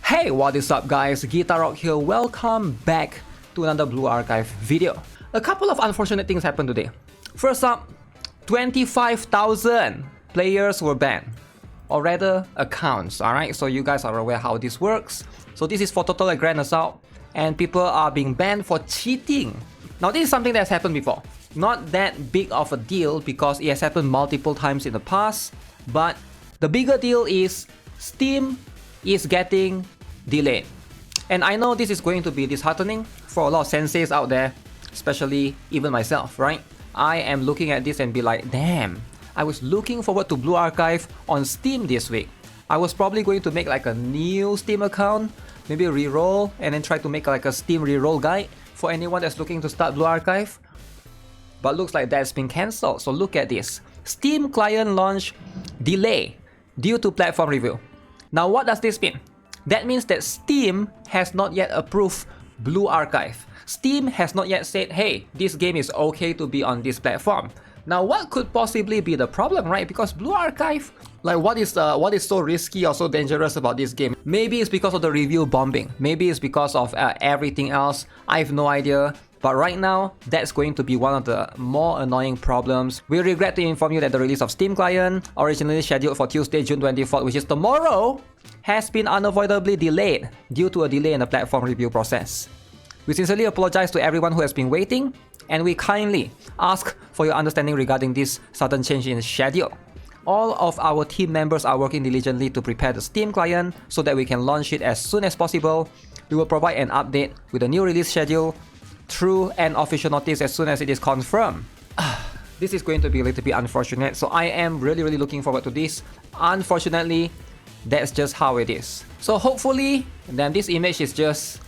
Hey, what is up guys, Guitar Rock here, welcome back to another Blue Archive video. A couple of unfortunate things happened today. First up, 25,000 players were banned, or rather accounts, alright? So you guys are aware how this works. So this is for total grand assault, and people are being banned for cheating. Now this is something that's happened before. Not that big of a deal because it has happened multiple times in the past, but the bigger deal is Steam is getting delayed. And I know this is going to be disheartening for a lot of senseis out there, especially even myself, right? I am looking at this and be like, damn, I was looking forward to Blue Archive on Steam this week. I was probably going to make like a new Steam account, maybe reroll, and then try to make like a Steam reroll guide for anyone that's looking to start Blue Archive. But looks like that's been cancelled. So look at this. Steam client launch delay due to platform review. Now what does this mean? That means that Steam has not yet approved Blue Archive. Steam has not yet said, hey, this game is okay to be on this platform. Now what could possibly be the problem, right? Because Blue Archive, like what is so risky or so dangerous about this game? Maybe it's because of the review bombing. Maybe it's because of everything else. I have no idea. But right now, that's going to be one of the more annoying problems. We regret to inform you that the release of Steam Client, originally scheduled for Tuesday, June 24th, which is tomorrow, has been unavoidably delayed due to a delay in the platform review process. We sincerely apologize to everyone who has been waiting, and we kindly ask for your understanding regarding this sudden change in schedule. All of our team members are working diligently to prepare the Steam Client so that we can launch it as soon as possible. We will provide an update with a new release schedule through an official notice as soon as it is confirmed. This is going to be a little bit unfortunate, so I am really looking forward to this. Unfortunately, that's just how it is. So hopefully, then this image is just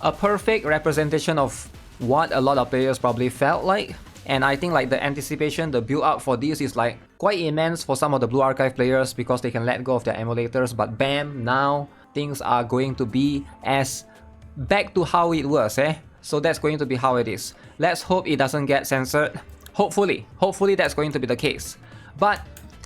a perfect representation of what a lot of players probably felt like. And I think like the anticipation, the build up for this is like quite immense for some of the Blue Archive players because they can let go of their emulators, but bam, now things are going to be as back to how it was, eh? So that's going to be how it is. Let's hope it doesn't get censored. Hopefully that's going to be the case. But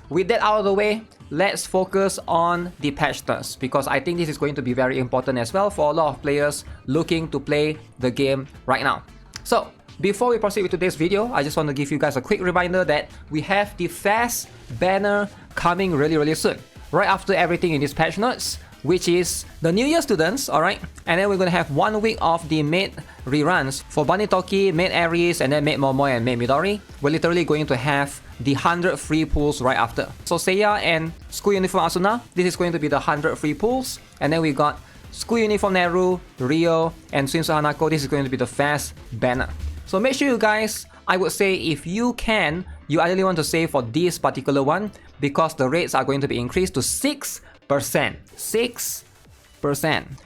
with that out of the way, let's focus on the patch notes because I think this is going to be very important as well for a lot of players looking to play the game right now. So before we proceed with today's video, I just want to give you guys a quick reminder that we have the Fast banner coming really soon. Right after everything in these patch notes, which is the New Year students, alright? And then we're gonna have 1 week of the Maid reruns for Bunny Toki, Maid Aries, and then Maid Momoy and Maid Midori. We're literally going to have the 100 free pulls right after. So Seiya and School Uniform Asuna, this is going to be the 100 free pulls. And then we got School Uniform Neru, Rio, and Swimsuit Hanako, this is going to be the Fast banner. So make sure you guys, I would say if you can, you ideally want to save for this particular one because the rates are going to be increased to 6%. 6%.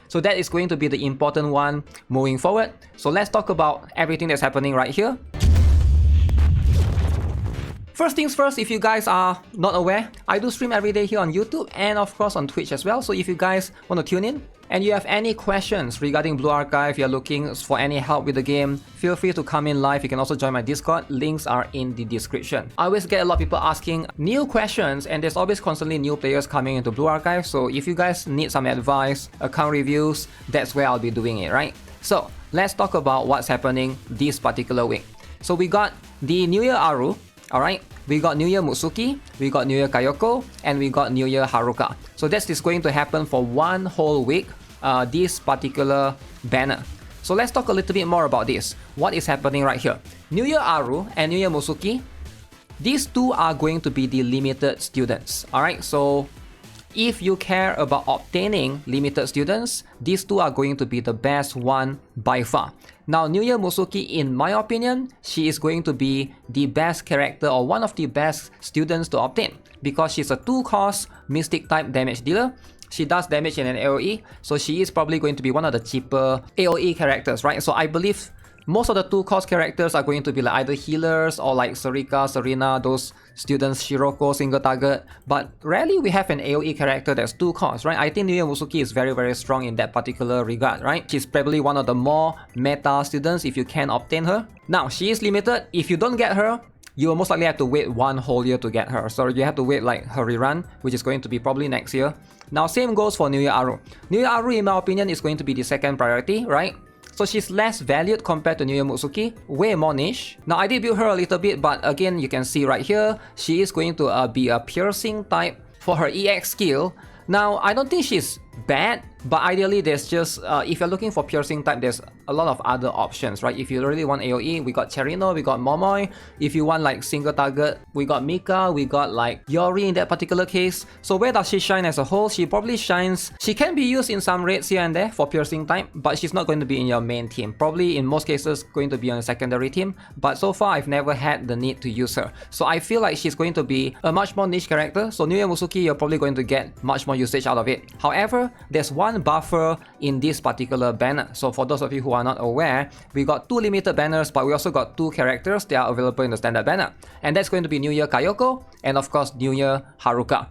So that is going to be the important one moving forward. So let's talk about everything that's happening right here. First things first, if you guys are not aware, I do stream every day here on YouTube and of course on Twitch as well. So if you guys want to tune in and you have any questions regarding Blue Archive, you're looking for any help with the game, feel free to come in live. You can also join my Discord, links are in the description. I always get a lot of people asking new questions and there's always constantly new players coming into Blue Archive. So if you guys need some advice, account reviews, that's where I'll be doing it, right? So let's talk about what's happening this particular week. So we got the New Year Aru. Alright, we got New Year Mutsuki, we got New Year Kayoko, and we got New Year Haruka. So that's just going to happen for one whole week, this particular banner. So let's talk a little bit more about this. What is happening right here? New Year Aru and New Year Mutsuki, these two are going to be the limited students. Alright, so if you care about obtaining limited students, these two are going to be the best one by far. Now, New Year Mutsuki, in my opinion, she is going to be the best character or one of the best students to obtain because she's a 2-cost Mystic type damage dealer. She does damage in an AoE, so she is probably going to be one of the cheaper AoE characters, right? So I believe most of the 2-cost characters are going to be like either healers or like Sarika, Serena, those students, Shiroko, single target. But rarely we have an AoE character that's 2-cost, right? I think New Year Mutsuki is very strong in that particular regard, right? She's probably one of the more meta students if you can obtain her. Now, she is limited. If you don't get her, you will most likely have to wait 1 whole year to get her. So you have to wait like her rerun, which is going to be probably next year. Now same goes for Nuya Aru. Nuya Aru, in my opinion, is going to be the second priority, right? So she's less valued compared to Nuya Mutsuki, way more niche. Now I did build her a little bit, but again, you can see right here, she is going to be a piercing type for her EX skill. Now I don't think she's bad, but ideally there's just, if you're looking for piercing type, there's a lot of other options, right? If you really want AoE, we got Cherino, we got Momoi. If you want like single target, we got Mika, we got like Yori in that particular case. So where does she shine as a whole? She probably shines, she can be used in some raids here and there for piercing type, but she's not going to be in your main team. Probably in most cases going to be on a secondary team, but so far I've never had the need to use her. So I feel like she's going to be a much more niche character. So Nuya Mutsuki, you're probably going to get much more usage out of it. However, there's one buffer in this particular banner. So for those of you who are not aware, we got 2 limited banners, but we also got 2 characters that are available in the standard banner. And that's going to be Nuya Kayoko and of course Nuya Haruka.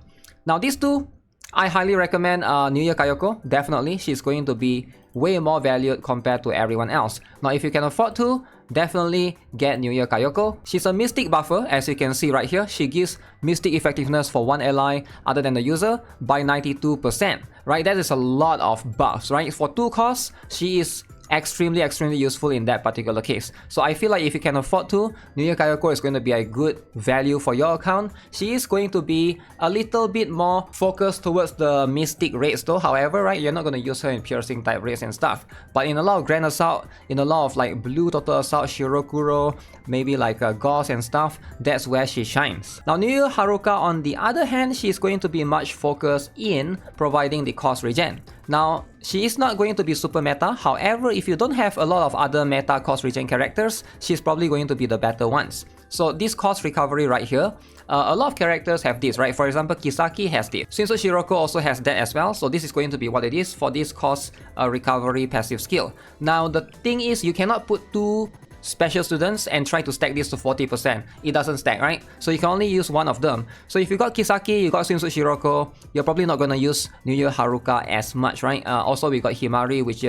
Now these two, I highly recommend Nuya Kayoko. Definitely, she's going to be way more valued compared to everyone else. Now if you can afford to, definitely get Nuya Kayoko. She's a Mystic buffer, as you can see right here. She gives Mystic effectiveness for one ally other than the user by 92%, right? That is a lot of buffs, right? For 2 costs, she is extremely useful in that particular case. So I feel like if you can afford to, Nuya Kayoko is going to be a good value for your account. She is going to be a little bit more focused towards the Mystic raids though. However, right, you're not going to use her in piercing type raids and stuff. But in a lot of Grand Assault, in a lot of like Blue Total Assault, Shirokuro, maybe like Gauss and stuff, that's where she shines. Now Nuya Haruka, on the other hand, she's going to be much focused in providing the cost regen. Now, she is not going to be super meta. However, if you don't have a lot of other meta cost regen characters, she's probably going to be the better ones. So this cost recovery right here, a lot of characters have this, right? For example, Kisaki has this. Shinso Shiroko also has that as well. So this is going to be what it is for this cost recovery passive skill. Now, the thing is, you cannot put 2 special students and try to stack this to 40%. It doesn't stack, right? So you can only use one of them. So if you got Kisaki, you got Shinso Shiroko, you're probably not going to use Nuya Haruka as much, right? Also, we got Himari, which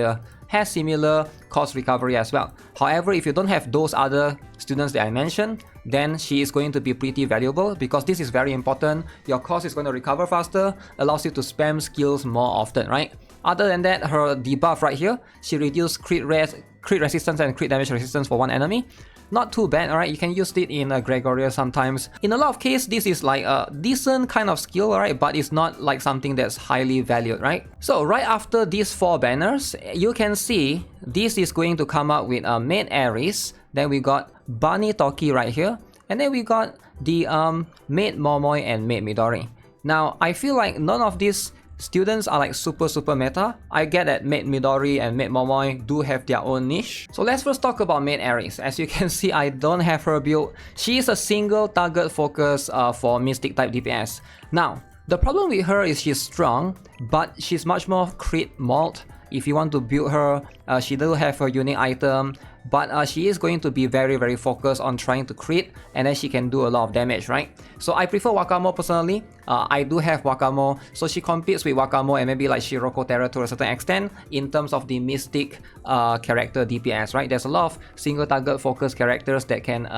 has similar cost recovery as well. However, if you don't have those other students that I mentioned, then she is going to be pretty valuable because this is very important. Your cost is going to recover faster, allows you to spam skills more often, right? Other than that, her debuff right here, she reduced crit resistance and crit damage resistance for one enemy. Not too bad, alright? You can use it in Gregoria sometimes. In a lot of cases, this is like a decent kind of skill, alright? But it's not like something that's highly valued, right? So right after these 4 banners, you can see this is going to come out with Maid Aries. Then we got Bunny Toki right here. And then we got the Maid Momoi and Maid Midori. Now, I feel like none of these students are like super meta. I get that Maid Midori and Maid Momoi do have their own niche. So let's first talk about Maid Aries. As you can see, I don't have her build. She is a single target focus for Mystic type DPS. Now, the problem with her is she's strong, but she's much more crit mold. If you want to build her, she does have a unique item, but she is going to be very focused on trying to crit, and then she can do a lot of damage, right? So I prefer Wakamo personally. I do have Wakamo, so she competes with Wakamo and maybe like Shiroko Terra to a certain extent in terms of the Mystic character DPS, right? There's a lot of single target focus characters that can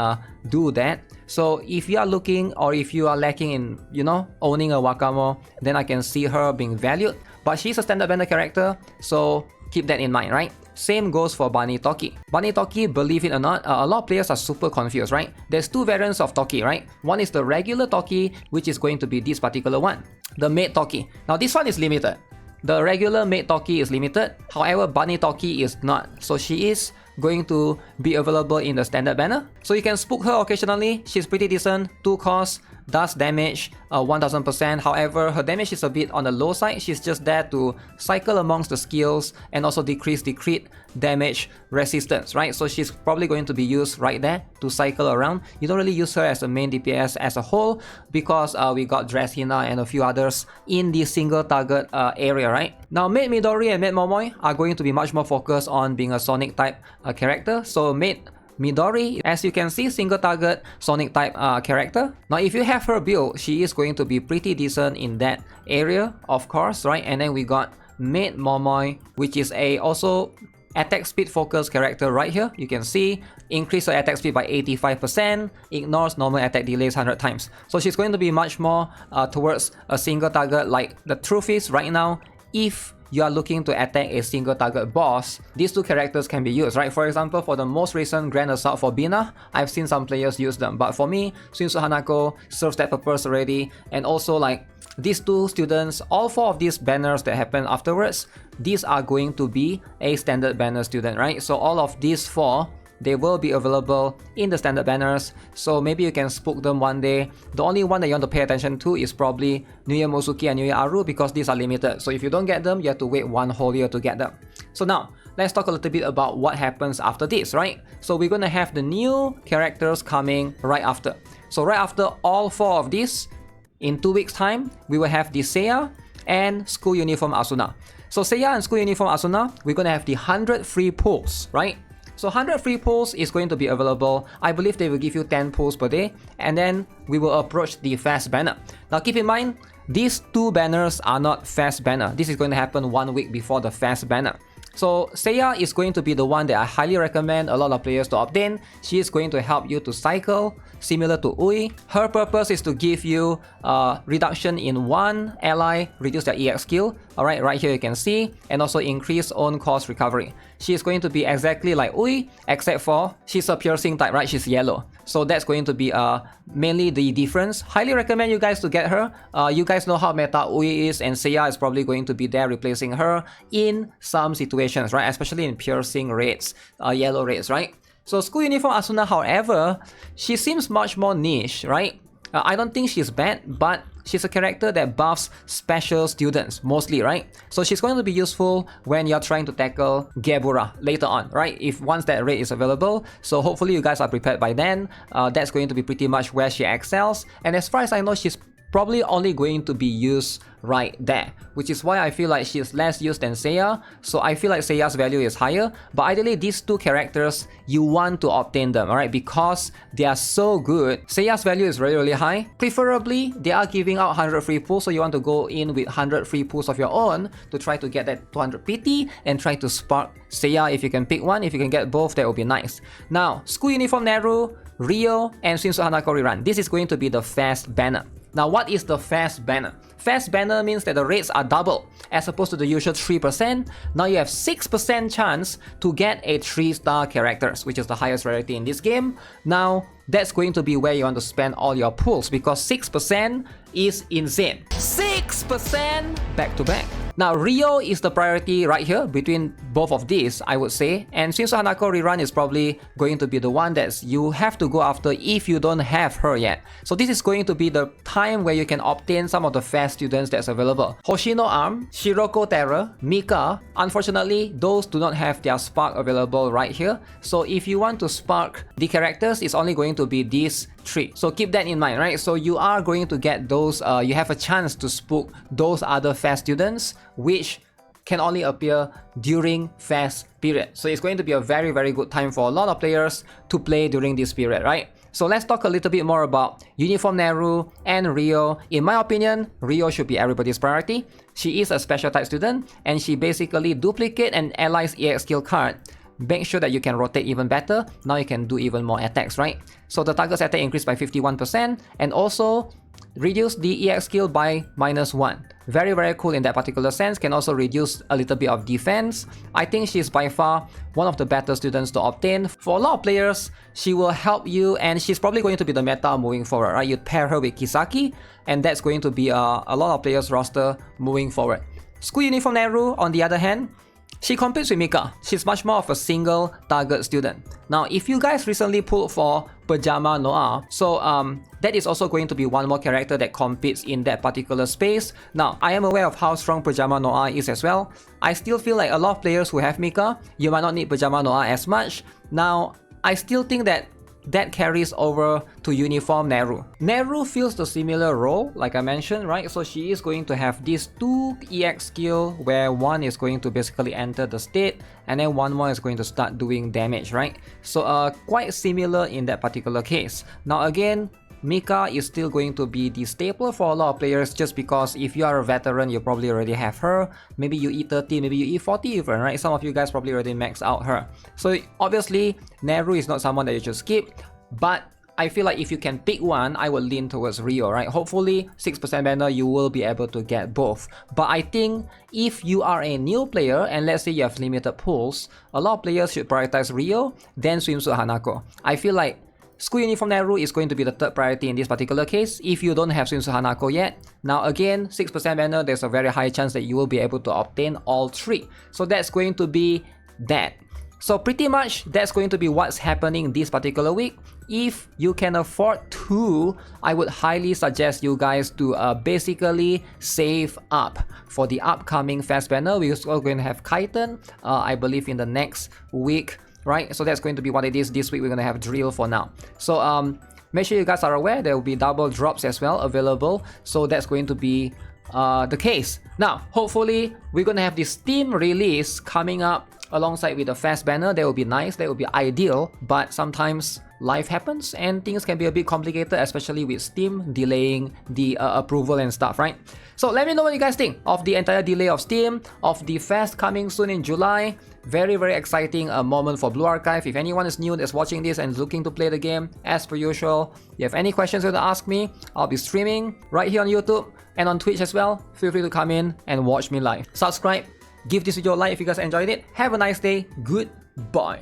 do that. So if you are looking, or if you are lacking in, you know, owning a Wakamo, then I can see her being valued. But she's a standard banner character, so keep that in mind, right? Same goes for Bunny Toki. Bunny Toki, believe it or not, a lot of players are super confused, right? There's 2 variants of Toki, right? One is the regular Toki, which is going to be this particular one, the Maid Toki. Now this one is limited. The regular Maid Toki is limited, however Bunny Toki is not. So she is going to be available in the standard banner. So you can spook her occasionally. She's pretty decent, 2 costs, does damage 1000%. However, her damage is a bit on the low side. She's just there to cycle amongst the skills and also decrease the crit damage resistance, right? So she's probably going to be used right there to cycle around. You don't really use her as a main DPS as a whole because we got Dressina and a few others in the single target area, right? Now, Maid Midori and Maid Momoi are going to be much more focused on being a Sonic type character. So Maid Midori, as you can see, single target Sonic type character. Now if you have her build, she is going to be pretty decent in that area, of course, right? And then we got Maid Momoi, which is a also attack speed focus character right here. You can see increase her attack speed by 85%, ignores normal attack delays 100 times. So she's going to be much more towards a single target. Like the truth is right now, if you are looking to attack a single target boss, these two characters can be used, right? For example, for the most recent Grand Assault for Bina, I've seen some players use them, but for me, Shinsu Hanako serves that purpose already. And also like these two students, all four of these banners that happen afterwards, these are going to be a standard banner student, right? So all of these four, they will be available in the standard banners, so maybe you can spook them one day. The only one that you want to pay attention to is probably Nuya Mosuki and Nuya Aru, because these are limited. So if you don't get them, you have to wait one whole year to get them. So now, let's talk a little bit about what happens after this, right? So we're gonna have the new characters coming right after. So right after all four of these, in 2 weeks time, we will have the Seiya and School Uniform Asuna. So Seiya and School Uniform Asuna, we're gonna have the 100 free pulls, right? So 100 free pulls is going to be available. I believe they will give you 10 pulls per day, and then we will approach the fast banner. Now keep in mind, these two banners are not fast banner. This is going to happen 1 week before the fast banner. So Seiya is going to be the one that I highly recommend a lot of players to obtain. She is going to help you to cycle, similar to Ui. Her purpose is to give you reduction in one ally, reduce their EX skill. Alright, right here you can see, and also increase own cost recovery. She is going to be exactly like Ui, except for she's a piercing type, right? She's yellow. So that's going to be mainly the difference. Highly recommend you guys to get her. You guys know how meta Ui is, and Seiya is probably going to be there replacing her in some situations, right? Especially in piercing raids, yellow raids, right? So School Uniform Asuna, however, she seems much more niche, right? I don't think she's bad, but she's a character that buffs special students mostly, right? So she's going to be useful when you're trying to tackle Gebura later on, right? If once that raid is available. So hopefully you guys are prepared by then. That's going to be pretty much where she excels. And as far as I know, she's probably only going to be used right there, which is why I feel like she is less used than Seiya. So I feel like Seiya's value is higher, but ideally these two characters, you want to obtain them, alright, because they are so good. Seiya's value is really, really high. Preferably, they are giving out 100 free pulls, so you want to go in with 100 free pulls of your own to try to get that 200 PT and try to spark Seiya if you can pick one. If you can get both, that would be nice. Now, School Uniform Neru, Rio, and Shinsu Hanako rerun. This is going to be the fast banner. Now, what is the fast banner? Fast banner means that the rates are double. As opposed to the usual 3%, now you have 6% chance to get a 3-star characters, which is the highest rarity in this game. Now, that's going to be where you want to spend all your pulls, because 6% is insane. 6% back to back. Now, Rio is the priority right here between both of these, I would say. And Shinsu Hanako rerun is probably going to be the one that you have to go after if you don't have her yet. So this is going to be the time where you can obtain some of the fast students that's available. Hoshino Arm, Shiroko Terror, Mika. Unfortunately, those do not have their spark available right here. So if you want to spark the characters, it's only going to be these 3. So keep that in mind, right? So you are going to get those, you have a chance to spook those other fast students, which can only appear during fast period. So it's going to be a very, very good time for a lot of players to play during this period, right? So let's talk a little bit more about Uniform Neru and Rio. In my opinion, Rio should be everybody's priority. She is a special type student, and she basically duplicate an ally's EX skill card. Make sure that you can rotate even better. Now you can do even more attacks, right? So the target's attack increased by 51%, and also reduce the EX skill by -1. Very, very cool in that particular sense. Can also reduce a little bit of defense. I think she's by far one of the better students to obtain. For a lot of players, she will help you, and she's probably going to be the meta moving forward, right? You pair her with Kisaki, and that's going to be a lot of players' roster moving forward. School Uniform Neru, on the other hand, she competes with Mika. She's much more of a single target student. Now, if you guys recently pulled for Pajama Noir, so that is also going to be one more character that competes in that particular space. Now, I am aware of how strong Pajama Noir is as well. I still feel like a lot of players who have Mika, you might not need Pajama Noir as much. Now, I still think that carries over to Uniform Neru. Neru fills the similar role, like I mentioned, right? So she is going to have these 2 EX skill, where one is going to basically enter the state, and then one more is going to start doing damage, right? So quite similar in that particular case. Now again, Mika is still going to be the staple for a lot of players, just because if you are a veteran, you probably already have her. Maybe you E30, maybe you E40 even, right? Some of you guys probably already maxed out her. So obviously, Neru is not someone that you should skip, but I feel like if you can pick one, I would lean towards Rio, right? Hopefully, 6% banner, you will be able to get both. But I think if you are a new player, and let's say you have limited pools, a lot of players should prioritize Rio, then Swimsuit Hanako. I feel like School Uniform Neru is going to be the third priority in this particular case if you don't have Swimsuit Hanako yet. Now again, 6% banner, there's a very high chance that you will be able to obtain all three. So that's going to be that. So pretty much that's going to be what's happening this particular week. If you can afford to, I would highly suggest you guys to basically save up for the upcoming fast banner. We're also going to have Kaiten, I believe in the next week, right? So that's going to be what it is. This week we're going to have Drill for now. So make sure you guys are aware there will be double drops as well available. So that's going to be the case. Now, hopefully we're going to have the Steam release coming up alongside with the fast banner. That would be nice, that would be ideal, but sometimes life happens and things can be a bit complicated, especially with Steam delaying the approval and stuff, right? So let me know what you guys think of the entire delay of Steam, of the fast coming soon in July. Very, very exciting moment for Blue Archive. If anyone is new that's watching this and is looking to play the game, as per usual, if you have any questions you want to ask me, I'll be streaming right here on YouTube and on Twitch as well. Feel free to come in and watch me live. Subscribe, give this video a like if you guys enjoyed it. Have a nice day. Goodbye.